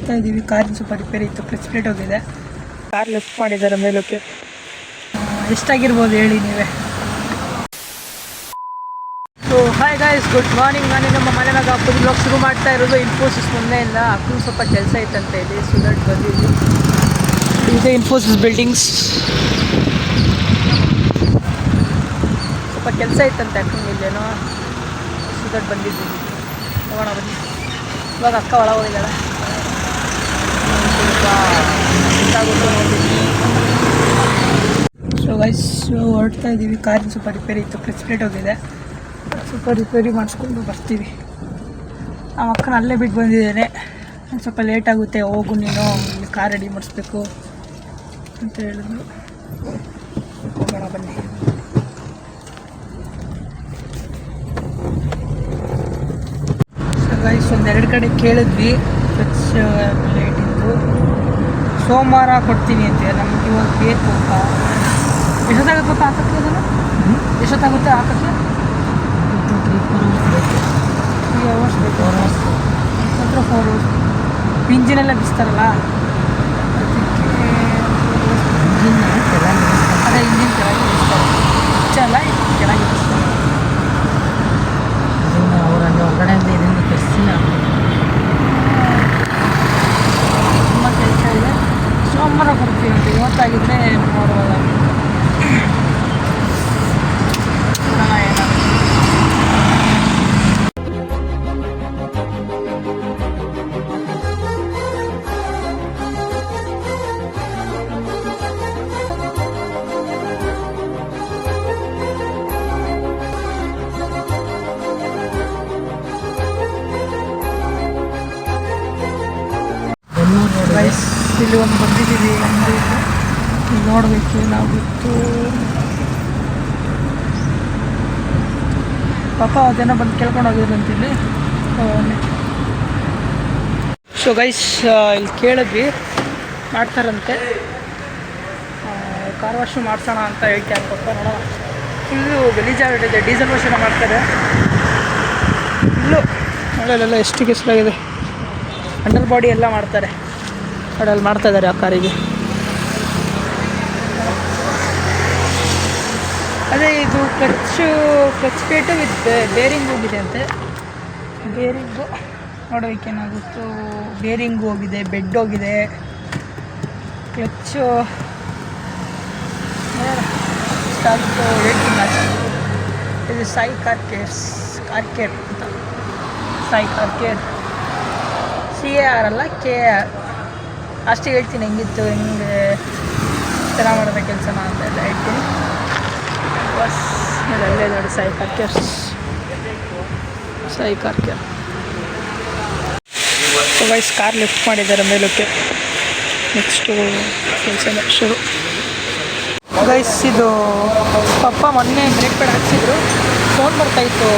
ಹೊರಡ್ತಾ ಇದ್ದೀವಿ. ಕಾರಿನ ಸ್ವಲ್ಪ ರಿಪೇರಿ ಇತ್ತು, ಕ್ಲಚ್ ಪ್ಲೇಟ್ ಹೋಗಿದೆ. ಕಾರ್ ಲಿಫ್ಟ್ ಮಾಡಿದ್ದಾರೆ ಮೇಲಕ್ಕೆ. ಎಷ್ಟಾಗಿರ್ಬೋದು ಹೇಳಿ ನೀವೇ. So hi guys, good morning. ನಾನು ನಮ್ಮ ಮನೆಯಾಗ ಹಬ್ಬದ ಬ್ಲಾಗ್ ಶುರು ಮಾಡ್ತಾ ಇರೋದು ಇನ್ಫೋಸಿಸ್ ಮುಂದೆಯಿಂದ. ಅಕ್ಕೂ ಸ್ವಲ್ಪ ಕೆಲಸ ಇತ್ತಂತ ಇಲ್ಲಿ ಸುದಟ್ ಬಂದಿದ್ವಿ. ಇದೆ ಇನ್ಫೋಸಿಸ್ ಬಿಲ್ಡಿಂಗ್ಸ್. ಸ್ವಲ್ಪ ಕೆಲಸ ಇತ್ತಂತೆ ಅಕ್ಕಂಗೆ ಇಲ್ಲೇನೋ, ಸುದಟ್ ಬಂದಿದ್ದೀವಿ. ಹೋಗೋಣ ಬನ್ನಿ. ಇವಾಗ ಅಕ್ಕ ಒಳ ಹೋಗಿದ್ದಾಳೆ. ಸೊ ಗೈಸ್, ಹೊರಡ್ತಾ ಇದ್ದೀವಿ. ಕಾರಿನ ಸ್ವಲ್ಪ ರಿಪೇರಿ ಇತ್ತು, ಕ್ಲಚ್ ಪ್ಲೇಟ್ ಹೋಗಿದೆ. ಸ್ವಲ್ಪ ರಿಪೇರಿ ಮಾಡಿಸ್ಕೊಂಡು ಬರ್ತೀವಿ. ನಮ್ಮ ಅಕ್ಕನ ಅಲ್ಲೇ ಬಿಟ್ಟು ಬಂದಿದ್ದೇನೆ. ಸ್ವಲ್ಪ ಲೇಟ್ ಆಗುತ್ತೆ, ಹೋಗು ನೀನು, ಇಲ್ಲಿ ಕಾರ್ ರೆಡಿ ಮಾಡಿಸ್ಬೇಕು ಅಂತ ಹೇಳಿದ್ರು. ಹೋಗೋಣ ಬನ್ನಿ. ಸೊ ಗೈಸ್, ಒಂದೆರಡು ಕಡೆ ಕೇಳಿದ್ವಿ ಕ್ಲಚ್ ಪ್ಲೇಟಿಂದು. ಸೋಮವಾರ ಕೊಡ್ತೀನಿ ಅಂತ. ನಮ್ಗೆ ಇವಾಗ ಬೇಕು. ಎಷ್ಟೊತ್ತಾಗುತ್ತೆ ಗೊತ್ತಾ ಹಾಕೋಕ್ಕೆ? ಅದನ್ನು ಎಷ್ಟೊತ್ತಾಗುತ್ತೆ ಹಾಕೋಕ್ಕೆ? 3 hours ಬೇಕು. 4 hours. ಇಂಜಿನೆಲ್ಲ ಬಿಸ್ತಾರಲ್ಲ ಅದೇ ಇಂಜಿನ್ ಕೆಳಗೆ ಬಿಸ್ತಾರೆ. ಹೆಚ್ಚಲ್ಲ, ಕೆಳಗೆ ಬಿಸ್ತಾರೆ. ಅವರನ್ನು ಹೊರಗಡೆಯಿಂದ ಇದನ್ನು ಕಳಿಸಿಲ್ಲ. ತುಂಬ ಕೆಲಸ ಇದೆ. ಸೋಮವಾರ ಕೊಡ್ತೀವಿ ಅಂತ. ಇವತ್ತಾಗಿದ್ದರೆ ನೋಡುವಾಗ ಇಲ್ಲಿ ಒಂದು ಬಂದಿದ್ದೀವಿ. ಇಲ್ಲಿ ನೋಡಬೇಕು ಏನಾಗುತ್ತೋ. ಪಾಪ ಅದೇನೋ ಬಂದು ಕೇಳ್ಕೊಂಡು ಹೋಗಿದ್ರಂತ ಇಲ್ಲಿ. ಸೊ ಗೈಸ್, ಇಲ್ಲಿ ಕೇಳಿದ್ವಿ, ಮಾಡ್ತಾರಂತೆ. ಕಾರ್ ವಾಶ್ ಮಾಡಿಸೋಣ ಅಂತ ಹೇಳ್ತಾರೆ ಪಾಪ. ನೋಡೋಣ. ಫುಲ್ಲು ಗಲೀಜಾಗಿಬಿಟ್ಟಿದೆ. ಡೀಸೆಲ್ ವಾಶನ ಮಾಡ್ತಾರೆ. ಫುಲ್ಲು ಒಳ್ಳೆಲ್ಲ ಎಷ್ಟು ಕೆಸಲಾಗಿದೆ. ಅಂಡರ್ ಬಾಡಿ ಎಲ್ಲ ಮಾಡ್ತಾರೆ. ಅಡಲ್ಲಿ ಮಾಡ್ತಾ ಇದ್ದಾರೆ ಆ ಕಾರಿಗೆ. ಅದೇ ಇದು ಕ್ಲಚ್ ಪ್ಲೇಟು ವಿತ್ ಬೇರಿಂಗ್ ಹೋಗಿದೆ ಅಂತೆ. ಬೇರಿಂಗು ನೋಡೋದಕ್ಕೇನಾಗುತ್ತೋ. ಬೇರಿಂಗ್ ಹೋಗಿದೆ, ಬೆಡ್ ಹೋಗಿದೆ, ಕ್ಲಚ್ಚು ಸ್ಟಾರ್ಟು ಹೇಳ್ತೀನಿ ಅಷ್ಟೇ. ಇದು ಸಾಯಿ ಕಾರ್ ಕೇರ್ ಅಂತ. ಸಾಯಿ ಕಾರ್ ಕೇರ್, CAR ಅಲ್ಲ, KR ಅಷ್ಟೇ ಹೇಳ್ತೀನಿ. ಹೆಂಗಿತ್ತು, ಹೆಂಗೆ ಚೆನ್ನಾಗಿ ಮಾಡೋದ ಕೆಲಸನ ಅಂತೆಲ್ಲ ಹೇಳ್ತೀನಿ. ಬಸ್ ಅಲ್ಲೇ ನೋಡಿ Sai car care. So guys, car lift ಮಾಡಿದ್ದಾರೆ ಮೇಲಕ್ಕೆ. ನೆಕ್ಸ್ಟು ಕೆಲಸ ಶುರು. ಗೈಸ್, ಇದು ಪಪ್ಪ ಮೊನ್ನೆ ಬ್ರೇಕ್ ಪ್ಯಾಡ್ ಹಾಕ್ಸಿದ್ರು. ಫೋನ್ ಬರ್ತಾಯಿತ್ತು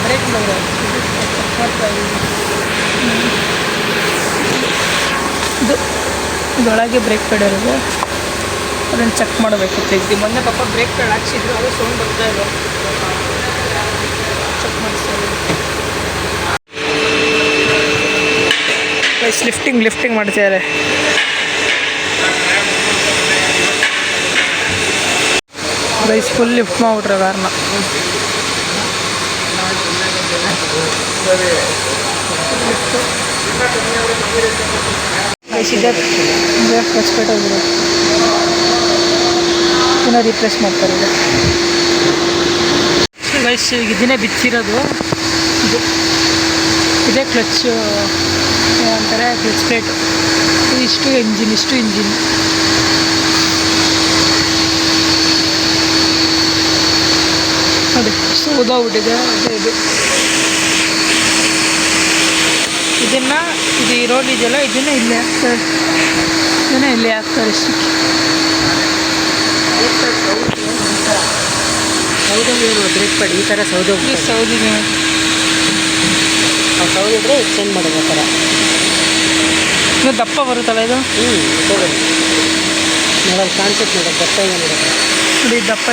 ಬ್ರೇಕ್ ಮೇಲೆ. ಚೆಕ್ ಮಾಡ್ತಾಯಿದ್ದೀವಿ. ಇದೊಳಗೆ ಬ್ರೇಕ್ ಪ್ಯಾಡ್ ಇರೋದು, ಅದನ್ನು ಚೆಕ್ ಮಾಡಬೇಕಿತ್ತು. ಇದು ಮೊನ್ನೆ ಪಾಪ ಬ್ರೇಕ್ ಪ್ಯಾಡ್ ಹಾಕ್ಸಿದ್ರು, ಅದು ಸೌಂಡ್ ಬರ್ತಾ ಇದೆ. ಚೆಕ್ ಮಾಡಿಸ್ತಾ ಇದ್ದೀವಿ. ಲಿಫ್ಟಿಂಗ್ ಮಾಡ್ತಿದ್ದಾರೆ. ಗೈಸ್, ಫುಲ್ ಲಿಫ್ಟ್ ಮಾಡಿಬಿಟ್ರೆ ಕಾರಣ. ಕ್ಲಚ್ ಪ್ಲೇಟ್ ಹೋಗಿದೆ, ಇನ್ನೂ ರೀಪ್ಲೇಸ್ ಮಾಡ್ತಾರೆ. ಗೈಸ್, ಈಗ ಇದನ್ನೇ ಬಿಚ್ಚಿರೋದು. ಇದೇ ಕ್ಲಚ್ ಅಂತಾರೆ, ಕ್ಲಚ್ ಪ್ಲೇಟು. ಇಷ್ಟು ಇಂಜಿನ್ ನೋಡಿ, ಸೋದೋಗ್ಬಿಟ್ಟಿದೆ. ಇದು ಇದು ಈ ರೋಡ್ ಇದೆಯಲ್ಲ, ಇದನ್ನೇ ಇಲ್ಲೇ ಹಾಕ್ತಾರೆ ಇಷ್ಟಕ್ಕೆ. ಬ್ರೇಕ್ ಪ್ಯಾಡ್ ಈ ಥರ ಸೌದಿದ್ರೆ ಚೇಂಜ್ ಮಾಡೋದು ಆ ಥರ. ಇದು ದಪ್ಪ ಬರುತ್ತಲ್ಲ ಇದು. ನೋಡೋದು ಕಾನ್ಸೆಪ್ಟ್ ನೋಡೋದು ದಪ್ಪ ಇದೆ. ನೋಡಿ ದಪ್ಪ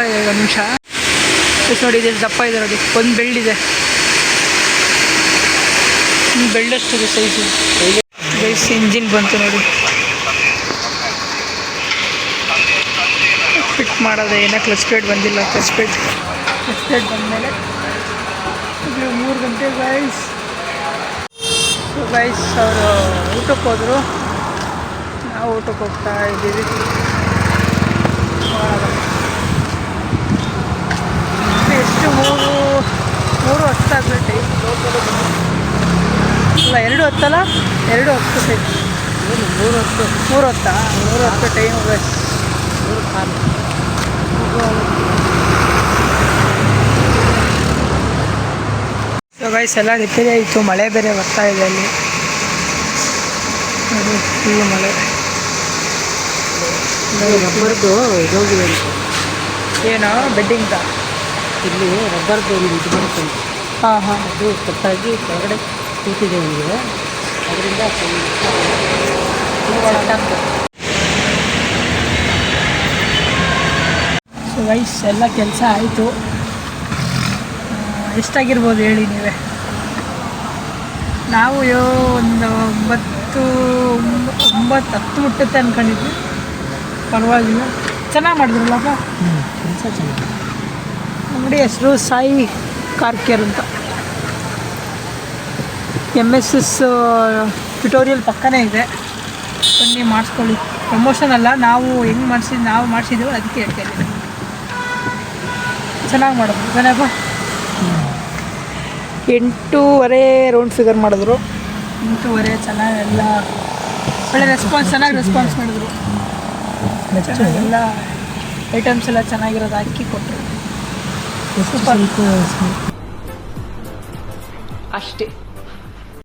ಇದೆ. ಒಂದು ನಿಮಿಷ ನೋಡಿ, ಇದು ದಪ್ಪ ಇದೆ ನೋಡಿ. ಒಂದು ಬೆಲ್ಡ್ ಇದೆ. ಬೆಳ್ಳಷ್ಟಿದೆ ಸೈಜು. ಗೈಸ್ ಇಂಜಿನ್ ಬಂತು ನೋಡಿ. ಫಿಟ್ ಮಾಡೋದು ಏನೋ ಕ್ಲಚ್ ಪ್ಲೇಟ್ ಬಂದಿಲ್ಲ. ಕ್ಲಚ್ ಪ್ಲೇಟ್ ಬಂದಮೇಲೆ 3 ಗಂಟೆ ಗೈಸ್. ಗೈಸ್ ಅವರು ಊಟಕ್ಕೆ ಹೋದರು, ನಾವು ಊಟಕ್ಕೆ ಹೋಗ್ತಾ ಇದ್ದೀವಿ. ಎಷ್ಟು 3 ಹೊತ್ತಾಗಲಿ ಟೈಮ್ ಇಲ್ಲ 2 ಹೊತ್ತಲ್ಲ 2 ಹೊತ್ತು ಟೈಮ್ 3 ಹೊತ್ತಾ 3 ಹೊತ್ತು ಟೈಮ್ ಗೈಸ್. ಸೊ ಗೈಸ್ ಎಲ್ಲ ರಿಪೇರಿ ಆಯಿತು. ಮಳೆ ಬೇರೆ ಬರ್ತಾ ಇದೆ ಅಲ್ಲಿ ನೋಡಿ, ಫುಲ್ಲು ಮಳೆ. ರಬ್ಬರ್ದು ಇದೋಗಿದೆ ಏನೋ ಬೆಡ್ಡಿಂಗ್ದ ಇಲ್ಲಿ ರಬ್ಬರ್ದು ಒಂದು ಇದು ಬರುತ್ತೆ. ಹಾಂ ಅದು ಕಟ್ಟಾಗಿ ಕೆಳಗಡೆ ಕೂತಿದೆ ನಿಮಗೆ, ಅದರಿಂದ ಸೊ ಗೈಸ್ ಎಲ್ಲ ಕೆಲಸ ಆಯಿತು. ಎಷ್ಟಾಗಿರ್ಬೋದು ಹೇಳಿ ನೀವೇ? ನಾವು ಒಂದು 9-10 ಮುಟ್ಟುತ್ತೆ ಅಂದ್ಕೊಂಡಿದ್ವಿ. ಪರವಾಗಿಲ್ಲ, ಚೆನ್ನಾಗಿ ಮಾಡಿದ್ರಲ್ಲಪ್ಪ. ಕೆಲಸ ಚೆನ್ನಾಗಿ. ಅಂಗಡಿ ಹೆಸರು ಸಾಯಿ ಕಾರ್ ಕೇರ್ ಅಂತ. MSS ಟ್ಯುಟೋರಿಯಲ್ ಪಕ್ಕನೇ ಇದೆ, ಬನ್ನಿ ಮಾಡಿಸ್ಕೊಳ್ಳಿ. ಪ್ರಮೋಷನ್ ಅಲ್ಲ, ನಾವು ಹೆಂಗೆ ನಾವು ಮಾಡಿಸಿದ್ದೀವೋ ಅದಕ್ಕೆ ಹೇಳ್ತಾ ಇದ್ದೀವಿ. ಚೆನ್ನಾಗಿ ಮಾಡೋದು ಜನಪ್ಪ. 8:30 ರೌಂಡ್ ಫಿಗರ್ ಮಾಡಿದ್ರು. 8:30 ಚೆನ್ನಾಗೆಲ್ಲ ಒಳ್ಳೆ ರೆಸ್ಪಾನ್ಸ್, ಚೆನ್ನಾಗಿ ರೆಸ್ಪಾನ್ಸ್ ಮಾಡಿದ್ರು. ಎಲ್ಲ ಐಟಮ್ಸ್ ಎಲ್ಲ ಚೆನ್ನಾಗಿರೋದು ಹಾಕಿ ಕೊಟ್ಟರು. ಸೂಪರ್ ಅಷ್ಟೇ.